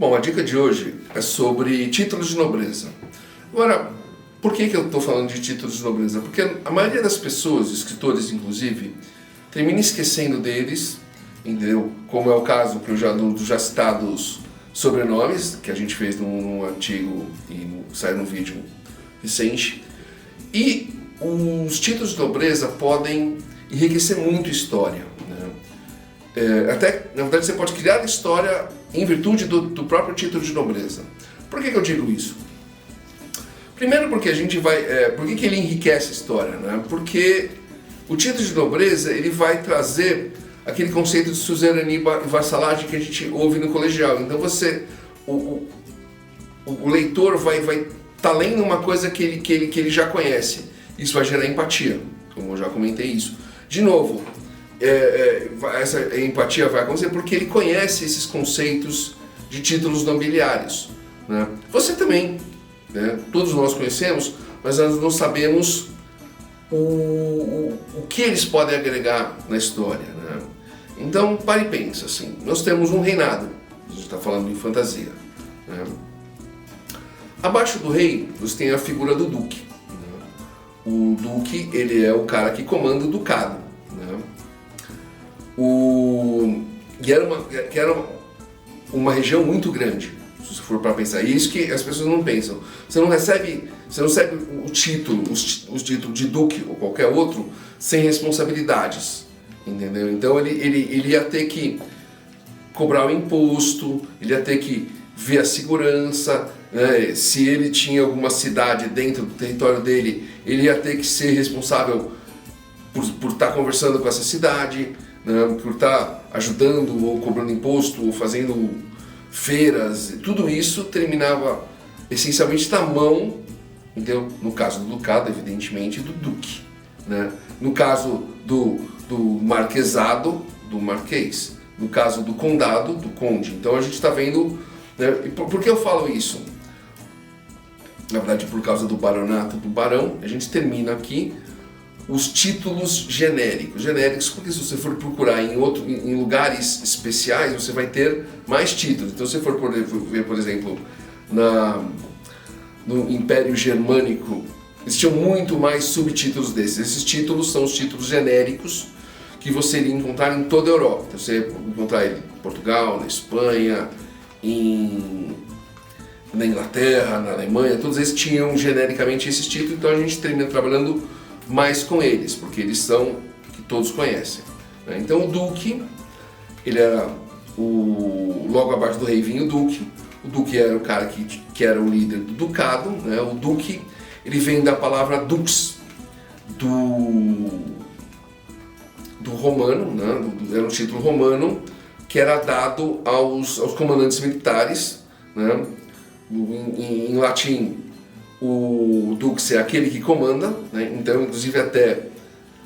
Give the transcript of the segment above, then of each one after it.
Bom, a dica de hoje é sobre títulos de nobreza. Agora, por que eu estou falando de títulos de nobreza? Porque a maioria das pessoas, escritores inclusive, termina esquecendo deles, entendeu? Como é o caso dos já citados sobrenomes, que a gente fez num artigo e saiu num vídeo recente. E os títulos de nobreza podem enriquecer muito a história, né? Até, na verdade, você pode criar história em virtude do próprio título de nobreza. Por que eu digo isso? Primeiro porque a gente vai... por que ele enriquece a história, né? Porque o título de nobreza ele vai trazer aquele conceito de suzerania e vassalagem que a gente ouve no colegial. Então o leitor vai estar lendo uma coisa que ele já conhece. Isso vai gerar empatia, como eu já comentei isso. De novo, essa empatia vai acontecer porque ele conhece esses conceitos de títulos nobiliários, né? Você também, né? Todos nós conhecemos, mas nós não sabemos o que eles podem agregar na história, né? Então, pare e pense, assim, nós temos um reinado, a gente está falando em fantasia, né? Abaixo do rei, você tem a figura do duque, né? O duque, ele é o cara que comanda o ducado, né? Que era uma região muito grande, se você for para pensar. E isso que as pessoas não pensam. Você não recebe o título, os títulos de duque ou qualquer outro sem responsabilidades, entendeu? Então ele ia ter que cobrar o imposto, ele ia ter que ver a segurança, né? Se ele tinha alguma cidade dentro do território dele, ele ia ter que ser responsável por estar conversando com essa cidade, né? Por estar ajudando ou cobrando imposto ou fazendo feiras. Tudo isso terminava essencialmente na mão, entendeu? No caso do ducado, evidentemente, do duque, né? No caso do marquesado, do marquês. No caso do condado, do conde. Então a gente está vendo, né? E por que eu falo isso? Na verdade, por causa do baronato, do barão, a gente termina aqui os títulos genéricos. Genéricos porque se você for procurar em lugares especiais, você vai ter mais títulos. Então se você for ver, por exemplo, no Império Germânico, existiam muito mais subtítulos desses. Esses títulos são os títulos genéricos que você iria encontrar em toda a Europa. Então, você encontrar ele em Portugal, na Espanha, na Inglaterra, na Alemanha, todos eles tinham genericamente esses títulos, então a gente termina trabalhando mais com eles, porque eles são que todos conhecem, né? Então o duque, ele era logo abaixo do rei vinha o duque era o cara que era o líder do ducado, né? O duque, ele vem da palavra dux, do romano, né? Era um título romano que era dado aos comandantes militares, né? Em latim, o dux é aquele que comanda, né? Então, inclusive até,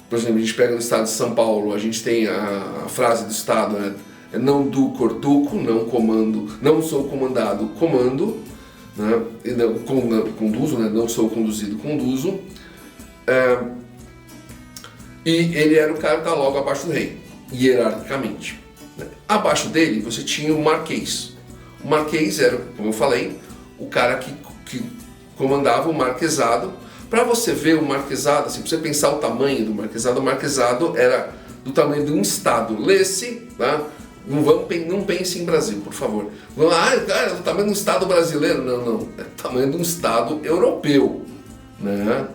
por exemplo, a gente pega no estado de São Paulo, a gente tem a frase do estado, né? É não ducor duco, não comando, não sou comandado, comando, né? E não, conduzo, né? Não sou conduzido, conduzo. E ele era o cara que está logo abaixo do rei, hierarquicamente, né? Abaixo dele você tinha o marquês. O marquês era, como eu falei, o cara que comandava o marquesado. Para você ver o marquesado, assim, para você pensar o tamanho do marquesado, o marquesado era do tamanho de um estado. Lê-se, tá? Não pense em Brasil, por favor. Cara, é do tamanho de um estado brasileiro. Não. É do tamanho de um estado europeu, né?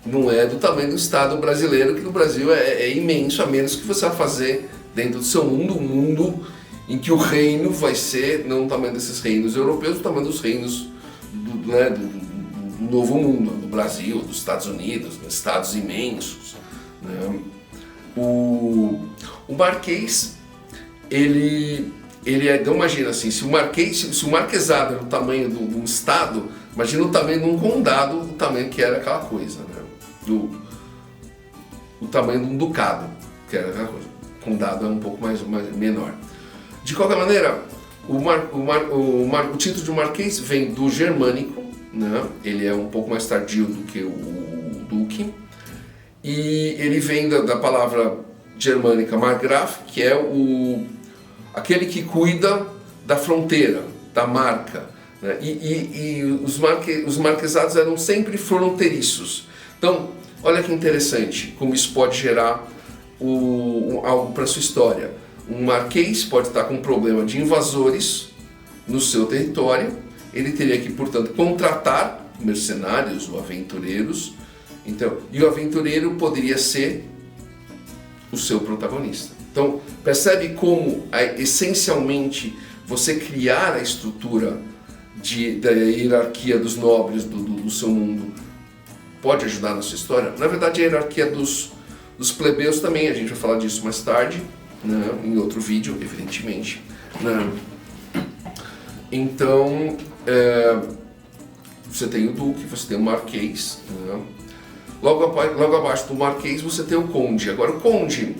Não é do tamanho do estado brasileiro, que no Brasil é imenso, a menos que você vá fazer dentro do seu mundo, um mundo em que o reino vai ser, não o tamanho desses reinos europeus, o tamanho dos reinos do novo mundo, do Brasil, dos Estados Unidos, estados imensos, né? O marquês, então imagina assim, se o marquesado era o tamanho de um estado, imagina o tamanho de um condado, o tamanho que era aquela coisa, né? O tamanho de um ducado, que era aquela coisa. O condado é um pouco mais menor. De qualquer maneira, o título de marquês vem do germânico, né? Ele é um pouco mais tardio do que o duque, e ele vem da palavra germânica margraf, que é aquele que cuida da fronteira, da marca, né? E os marquesados eram sempre fronteiriços. Então, olha que interessante como isso pode gerar algo para sua história. Um marquês pode estar com um problema de invasores no seu território, ele teria que, portanto, contratar mercenários ou aventureiros, então, e o aventureiro poderia ser o seu protagonista. Então, percebe como, essencialmente, você criar a estrutura da hierarquia dos nobres do seu mundo pode ajudar na sua história? Na verdade, a hierarquia dos plebeus também, a gente vai falar disso mais tarde, né, em outro vídeo, evidentemente. Né? Então, você tem o duque, você tem o marquês. Né? Logo abaixo do marquês você tem o conde. Agora, o conde,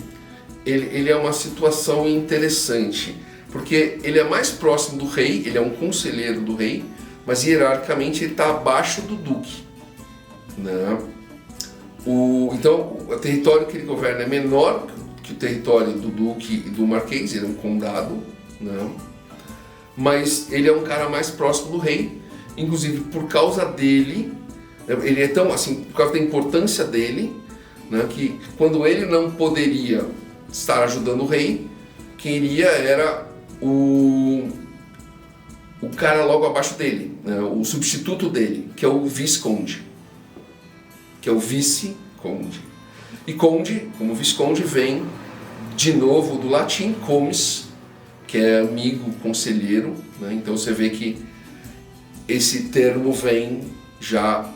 ele é uma situação interessante, porque ele é mais próximo do rei, ele é um conselheiro do rei, mas hierarquicamente ele está abaixo do duque. Né? Então, o território que ele governa é menor que o território do duque e do marquês, ele é um condado, né? Mas ele é um cara mais próximo do rei, inclusive por causa dele, ele é tão assim, por causa da importância dele, né, que quando ele não poderia estar ajudando o rei, quem iria era o cara logo abaixo dele, né, o substituto dele, que é o visconde, que é o vice-conde. E conde, como visconde, vem de novo do latim comes, que é amigo, conselheiro, né? Então você vê que esse termo vem já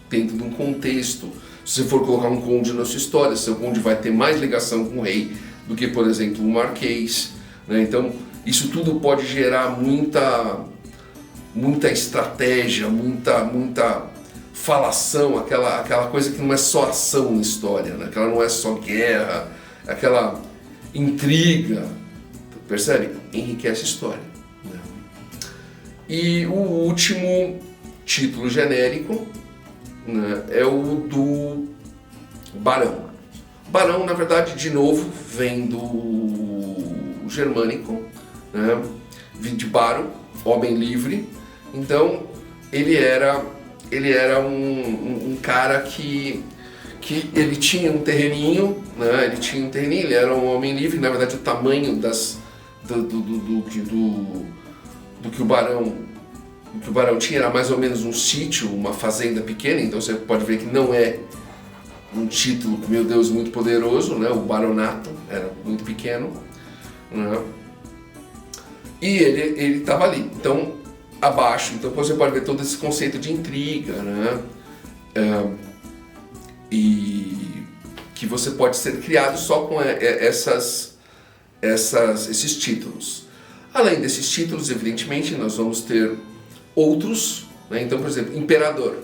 dentro de um contexto. Se você for colocar um conde na sua história, seu conde vai ter mais ligação com o rei do que, por exemplo, um marquês, né? Então isso tudo pode gerar muita estratégia, muita falação, aquela coisa que não é só ação na história, né? Aquela não é só guerra, aquela intriga, percebe? Enriquece a história. Né? E o último título genérico, né, é o do barão. Barão, na verdade, de novo, vem do germânico, né? De baro, homem livre. Então, ele era um cara que ele tinha um terreninho, né? Ele era um homem livre. Na verdade, o tamanho do que o barão tinha era mais ou menos um sítio, uma fazenda pequena. Então você pode ver que não é um título, meu Deus, muito poderoso, né? O baronato era muito pequeno, né? E ele estava ali. Então, abaixo, então você pode ver todo esse conceito de intriga, né? E que você pode ser criado só com esses títulos. Além desses títulos, evidentemente, nós vamos ter outros, né? Então, por exemplo, imperador.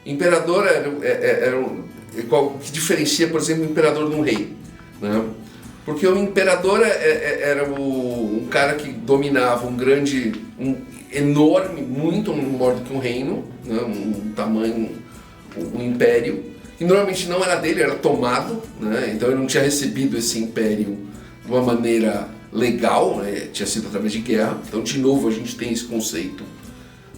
Imperador o que diferencia, por exemplo, o imperador de um rei, né? Porque o imperador era um cara que dominava um enorme, muito maior do que um reino, né? Um tamanho, um império, que normalmente não era dele, era tomado, né? Então ele não tinha recebido esse império de uma maneira legal, né? Tinha sido através de guerra. Então, de novo, a gente tem esse conceito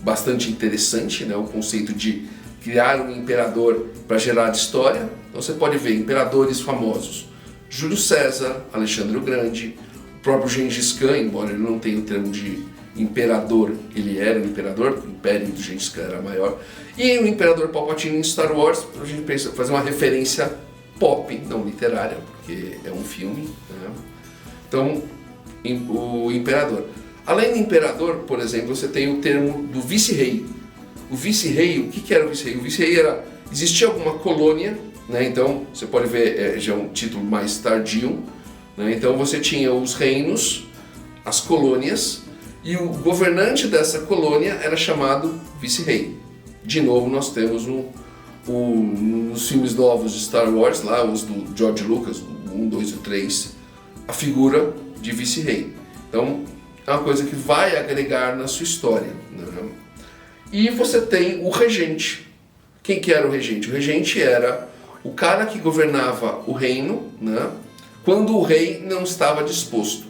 bastante interessante, né? O conceito de criar um imperador para gerar história. Então você pode ver imperadores famosos: Júlio César, Alexandre o Grande, o próprio Gengis Khan, embora ele não tenha o termo de imperador, ele era um imperador, o império do Gengis Khan era maior. E o imperador Palpatine em Star Wars, a gente pensa fazer uma referência pop, não literária, porque é um filme, né? Então, o imperador. Além do imperador, por exemplo, você tem o termo do vice-rei. O vice-rei, o que era o vice-rei? O vice-rei existia alguma colônia, né? Então você pode ver, já é um título mais tardio, né? Então você tinha os reinos, as colônias, e o governante dessa colônia era chamado vice-rei. De novo, nós temos nos filmes novos de Star Wars, lá os do George Lucas, o 1, 2 e 3, a figura de vice-rei. Então é uma coisa que vai agregar na sua história, né? E você tem o regente. Quem que era o regente? O regente era o cara que governava o reino, né, quando o rei não estava disposto.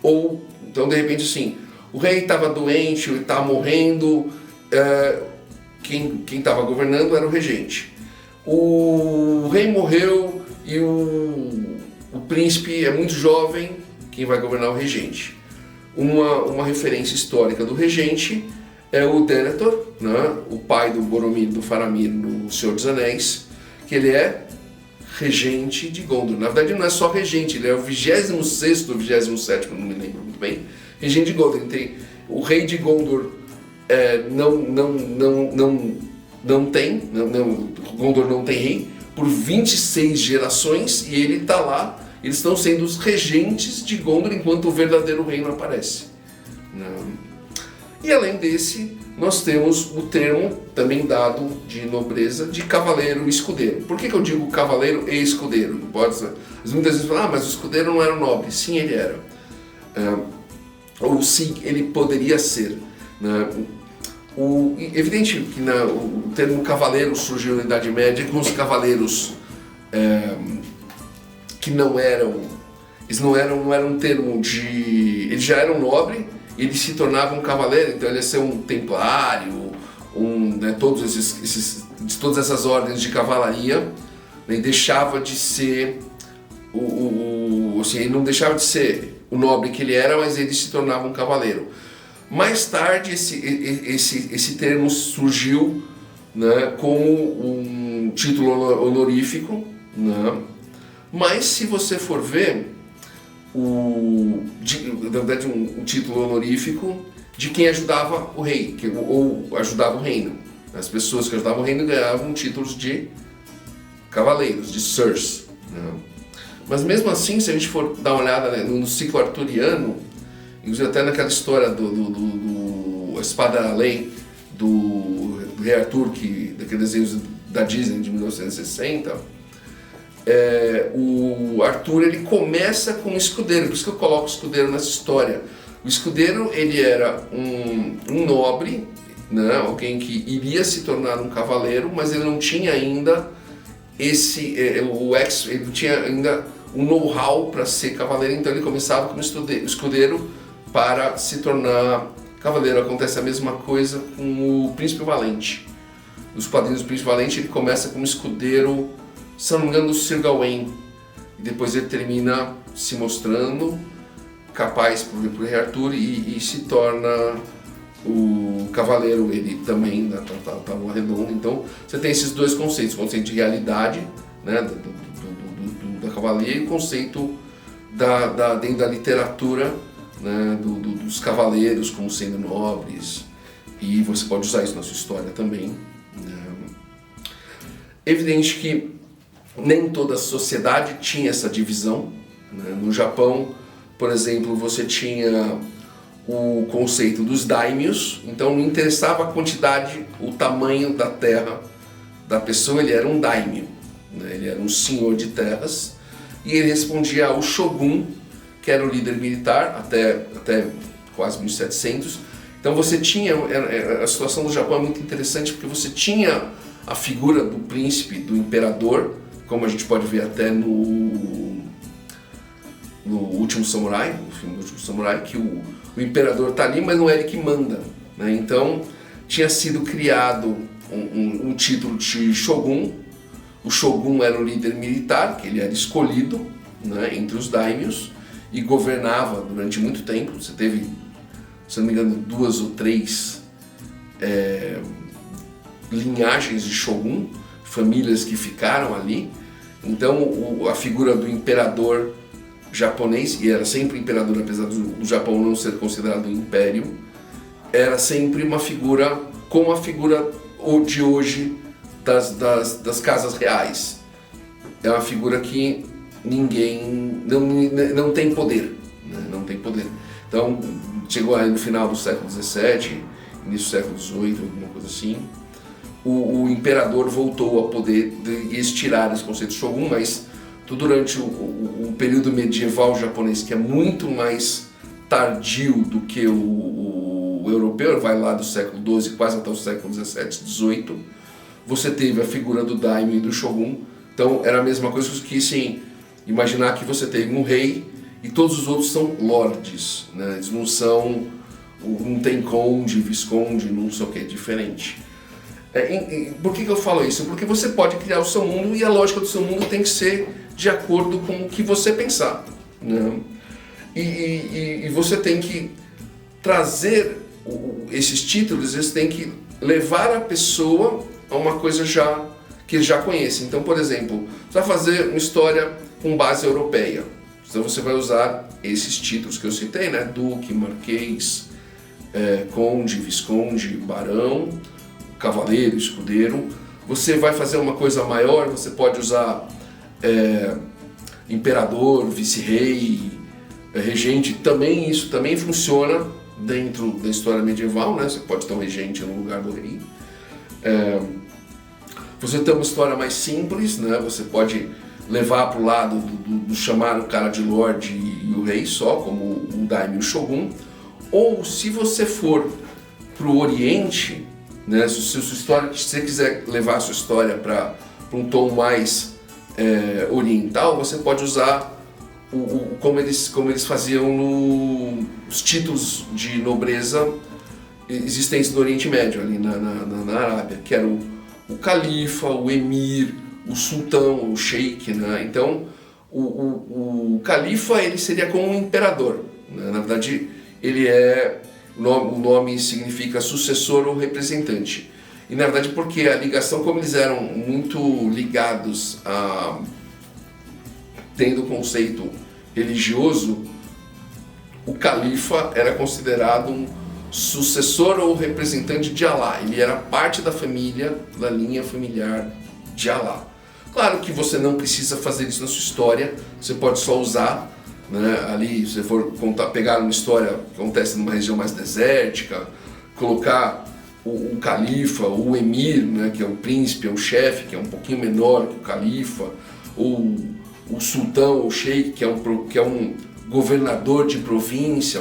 Ou, então, de repente, assim, o rei estava doente, ele estava morrendo, quem estava governando era o regente. O rei morreu e o príncipe é muito jovem, quem vai governar é o regente. Uma referência histórica do regente é o Denethor, né? O pai do Boromir, do Faramir, no Senhor dos Anéis, que ele é regente de Gondor. Na verdade não é só regente, ele é o 26º ou 27º, não me lembro muito bem, regente de Gondor. O rei de Gondor Gondor não tem rei por 26 gerações e ele está lá, eles estão sendo os regentes de Gondor enquanto o verdadeiro rei não aparece. E além desse, nós temos o termo também dado de nobreza de cavaleiro e escudeiro. Por que eu digo cavaleiro e escudeiro? Muitas vezes falam, mas o escudeiro não era nobre. Sim, ele era. Ou sim, ele poderia ser. Evidente que o termo cavaleiro surgiu na Idade Média com os cavaleiros que não eram um termo de... Eles já eram nobre, ele se tornava um cavaleiro, então ele ia ser um templário, todas essas ordens de cavalaria, né, e deixava de ser ele não deixava de ser o nobre que ele era, mas ele se tornava um cavaleiro. Mais tarde esse termo surgiu, né, como um título honorífico, né, mas se você for ver, na verdade um título honorífico de quem ajudava o rei, ou ajudava o reino. As pessoas que ajudavam o reino ganhavam títulos de cavaleiros, de sirs, né? Mas mesmo assim, se a gente for dar uma olhada, né, no ciclo arturiano, inclusive até naquela história a Espada Além do Rei Arthur, daquele desenho da Disney de 1960, o Arthur ele começa com um escudeiro, por isso que eu coloco o escudeiro nessa história. O escudeiro ele era um nobre, né, alguém que iria se tornar um cavaleiro, mas ele não tinha ainda ele não tinha ainda um know-how para ser cavaleiro, então ele começava como escudeiro para se tornar cavaleiro. Acontece a mesma coisa com o Príncipe Valente. Nos quadrinhos do Príncipe Valente ele começa como escudeiro, se não me engano, do Sir Gawain, e depois ele termina se mostrando capaz por Rei Arthur e se torna o cavaleiro. Ele também tá no Arredondo. Então você tem esses dois conceitos, o conceito de realidade, né, da cavalaria, e o conceito dentro da literatura, né, dos cavaleiros como sendo nobres, e você pode usar isso na sua história também, né. Evidente que nem toda a sociedade tinha essa divisão, né. No Japão, por exemplo, você tinha o conceito dos daimyos, então não interessava a quantidade, o tamanho da terra da pessoa, ele era um daimyo, né? Ele era um senhor de terras, e ele respondia ao shogun, que era o líder militar, até quase 1700. Então você tinha, a situação do Japão é muito interessante, porque você tinha a figura do príncipe, do imperador, como a gente pode ver até no Último Samurai, no filme do Último Samurai, que o imperador está ali, mas não é ele que manda, né? Então tinha sido criado um título de shogun. O shogun era o líder militar, que ele era escolhido, né, entre os daimyos, e governava durante muito tempo. Você teve, se não me engano, 2 ou 3 linhagens de shogun, famílias que ficaram ali. Então a figura do imperador japonês, e era sempre imperador, apesar do Japão não ser considerado um império, era sempre uma figura como a figura de hoje das casas reais. É uma figura que ninguém não tem poder, né? Não tem poder. Então chegou aí no final do século XVII, início do século XVIII, alguma coisa assim, o imperador voltou a poder, e eles tiraram esse conceito de shogun, mas durante o período medieval japonês, que é muito mais tardio do que o europeu, vai lá do século XII quase até o século XVII, XVIII, você teve a figura do daimyo e do shogun. Então era a mesma coisa que, assim, imaginar que você teve um rei e todos os outros são lords, né? Eles não são não tem conde, visconde, não sei o que, é diferente. Por que eu falo isso? Porque você pode criar o seu mundo e a lógica do seu mundo tem que ser de acordo com o que você pensar, né? E você tem que trazer esses títulos, eles têm que levar a pessoa a uma coisa que ele já conhece. Então, por exemplo, você vai fazer uma história com base europeia. Então você vai usar esses títulos que eu citei, né? Duque, Marquês, Conde, Visconde, Barão, Cavaleiro, Escudeiro. Você vai fazer uma coisa maior, você pode usar Imperador, Vice-Rei, Regente. Também isso também funciona dentro da história medieval, né? Você pode ter um regente no lugar do rei. Você tem uma história mais simples, né? Você pode levar para o lado do chamar o cara de Lorde e o rei só, como o Daime e o Shogun. Ou se você for para o Oriente, né? Se você quiser levar a sua história para um tom mais oriental, você pode usar como eles faziam os títulos de nobreza existentes no Oriente Médio, ali na Arábia, que era o califa, o emir, o sultão, o sheik, né? Então, o califa ele seria como um imperador, né? Na verdade, o nome significa sucessor ou representante. E na verdade, porque a ligação, como eles eram muito ligados tendo o conceito religioso, o califa era considerado um sucessor ou representante de Alá. Ele era parte da família, da linha familiar de Alá. Claro que você não precisa fazer isso na sua história, você pode só usar, né, ali, se você for pegar uma história que acontece numa região mais desértica, colocar o califa, o emir, né, que é o príncipe, é o chefe, que é um pouquinho menor que o califa, ou o sultão, o sheik, que é um governador de província,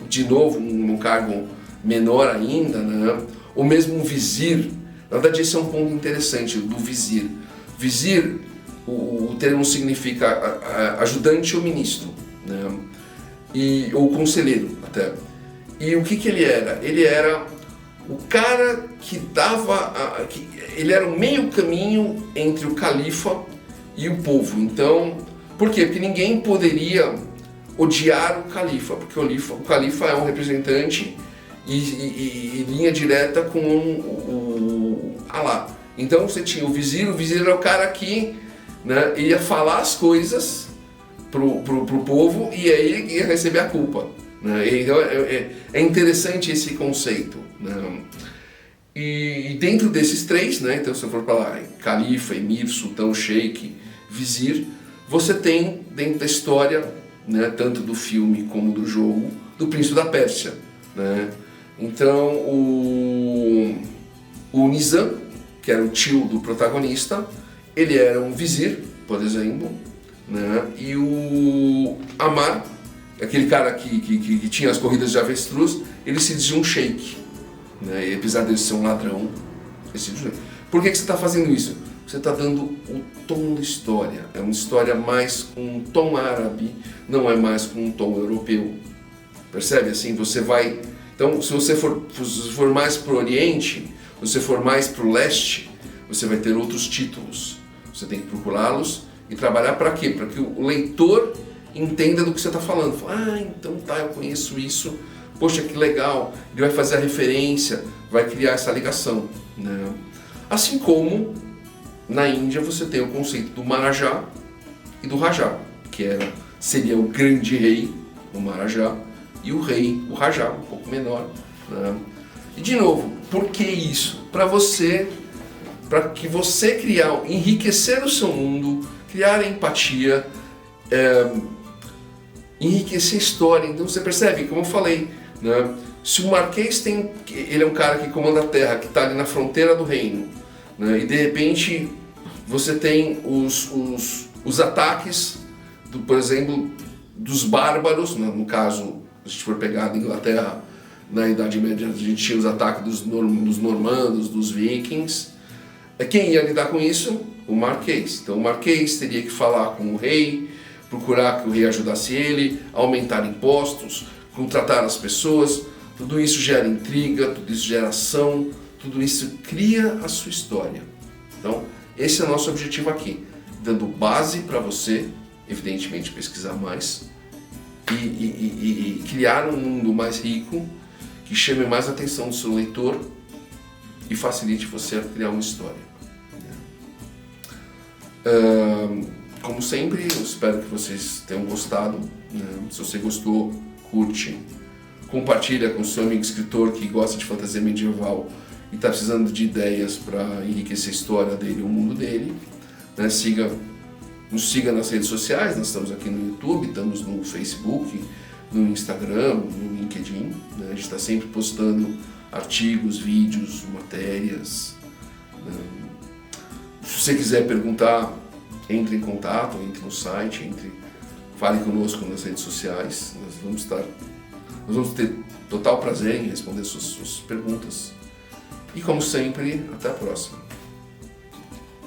de novo um cargo menor ainda, né? Ou mesmo um vizir. Na verdade, esse é um ponto interessante do vizir. Vizir, o termo significa ajudante ou ministro, né? Ou conselheiro até. E o que ele era? Ele era o cara que ele era o meio caminho entre o califa e o povo. Então, por quê? Porque ninguém poderia odiar o califa, porque o califa é um representante e linha direta com o Alá. Então você tinha o vizir era o cara que, né, ia falar as coisas pro povo e aí ele ia receber a culpa, né? Então é interessante esse conceito, né? E dentro desses três, né, então se você for para lá, califa, emir, sultão, sheik, vizir, você tem dentro da história, né, tanto do filme como do jogo, do príncipe da Pérsia, né? Então o Nizam, que era o tio do protagonista, ele era um vizir, por exemplo, né? E o Amar, aquele cara que tinha as corridas de avestruz, ele se dizia um sheik, né? E apesar dele ser um ladrão, por que você está fazendo isso? Você está dando o tom da história. É uma história mais com um tom árabe, não é mais com um tom europeu. Percebe? Assim, você vai... Então, se você for mais para o Oriente, se você for mais para o Leste, você vai ter outros títulos. Você tem que procurá-los e trabalhar para quê? Para que o leitor entenda do que você está falando. Fala, então tá, eu conheço isso. Poxa, que legal. Ele vai fazer a referência, vai criar essa ligação, né? Assim como na Índia você tem o conceito do Maharaja e do Raja, que seria o grande rei, o Maharaja, e o rei, o Raja, um pouco menor, né? E de novo, por que isso? Para que você enriquecer o seu mundo, criar empatia, enriquecer a história. Então você percebe, como eu falei, né? Se o Marquês ele é um cara que comanda a terra, que está ali na fronteira do reino, né? E de repente você tem os ataques, por exemplo, dos bárbaros, né? No caso, se a gente for pegar a Inglaterra, na Idade Média, a gente tinha os ataques dos normandos, dos vikings. Quem ia lidar com isso? O Marquês. Então o Marquês teria que falar com o rei, procurar que o rei ajudasse ele, aumentar impostos, contratar as pessoas, Tudo isso gera intriga, tudo isso gera ação, tudo isso cria a sua história. Então, esse é o nosso objetivo aqui, dando base para você, evidentemente, pesquisar mais e criar um mundo mais rico, que chame mais a atenção do seu leitor e facilite você a criar uma história. Como sempre, eu espero que vocês tenham gostado. Se você gostou, curte, compartilha com o seu amigo escritor que gosta de fantasia medieval e está precisando de ideias para enriquecer a história dele, o mundo dele. Nos siga nas redes sociais, nós estamos aqui no YouTube, estamos no Facebook, no Instagram, no LinkedIn. A gente está sempre postando artigos, vídeos, matérias. Se você quiser perguntar, entre em contato, entre no site, fale conosco nas redes sociais. Nós vamos ter total prazer em responder suas perguntas. E como sempre, até a próxima.